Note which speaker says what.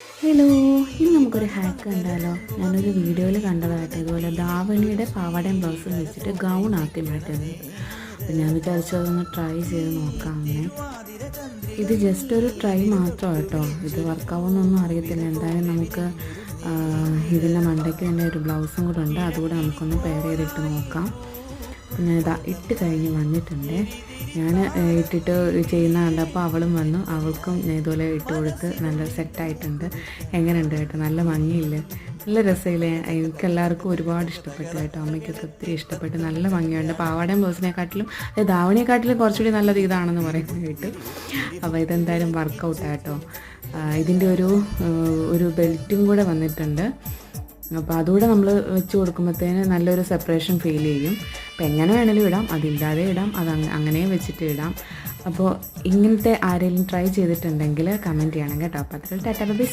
Speaker 1: Hello, ഇന്ന് നമുക്കൊരു hack കണ്ടാലോ? ഞാനൊരു വീഡിയോയിൽ കണ്ടതായിട്ട് ഇതുപോലെ ധാവണിയുടെ പാവാടയും ബ്ലൗസും വെച്ചിട്ട് ഗൗൺ ആക്കി മാറ്റുന്നത്. അപ്പം ഞാൻ വിചാരിച്ചു അതൊന്ന് ട്രൈ ചെയ്ത് നോക്കാമെന്നേ. ഇത് ജസ്റ്റ് ഒരു ട്രൈ മാത്രമാണ് കേട്ടോ. ഇത് വർക്കാവുമെന്നൊന്നും അറിയത്തില്ല. എന്തായാലും നമുക്ക് ഇതിൻ്റെ മണ്ടയ്ക്ക് തന്നെ ഒരു ബ്ലൗസും കൂടെ ഉണ്ട്. അതുകൂടെ നമുക്കൊന്ന് പെയർ ചെയ്തിട്ട് നോക്കാം. അപ്പം ഞാൻ ഇതാ ഇട്ട് കഴിഞ്ഞ് വന്നിട്ടുണ്ട്. ഞാൻ ഇട്ടിട്ട് ചെയ്യുന്ന കണ്ടപ്പോൾ അവളും വന്നു. അവൾക്കും ഇതുപോലെ ഇട്ട് കൊടുത്ത് നല്ല സെറ്റായിട്ടുണ്ട്. എങ്ങനെയുണ്ട് കേട്ടോ? നല്ല ഭംഗിയില്ലേ? നല്ല രസമില്ലേ? എനിക്കെല്ലാവർക്കും ഒരുപാട് ഇഷ്ടപ്പെട്ടു കേട്ടോ. അമ്മയ്ക്കൊക്കെ ഒത്തിരി ഇഷ്ടപ്പെട്ടു. നല്ല ഭംഗിയുണ്ട്. പാവാടയും ബ്ലൗസിനെക്കാട്ടിലും ധാവണിയെക്കാട്ടിലും കുറച്ചുകൂടി നല്ലത് ഇതാണെന്ന് പറയുന്നത് കേട്ടു. അപ്പോൾ ഇതെന്തായാലും വർക്കൗട്ടാട്ടോ. ഇതിൻ്റെ ഒരു ബെൽറ്റും കൂടെ വന്നിട്ടുണ്ട്. അപ്പോൾ അതുകൂടെ നമ്മൾ വെച്ച് കൊടുക്കുമ്പോഴത്തേന് നല്ലൊരു സെപ്പറേഷൻ ഫീൽ ചെയ്യും. അപ്പോൾ എങ്ങനെ വേണമെങ്കിലും ഇടാം, അതില്ലാതെ ഇടാം, അങ്ങനെയും വെച്ചിട്ട് ഇടാം. അപ്പോൾ ഇങ്ങനത്തെ ആരെങ്കിലും ട്രൈ ചെയ്തിട്ടുണ്ടെങ്കിൽ കമൻറ്റ് ചെയ്യണം കേട്ടോ. അപ്പോൾ അത്ര ടാറ്റ ബൈ.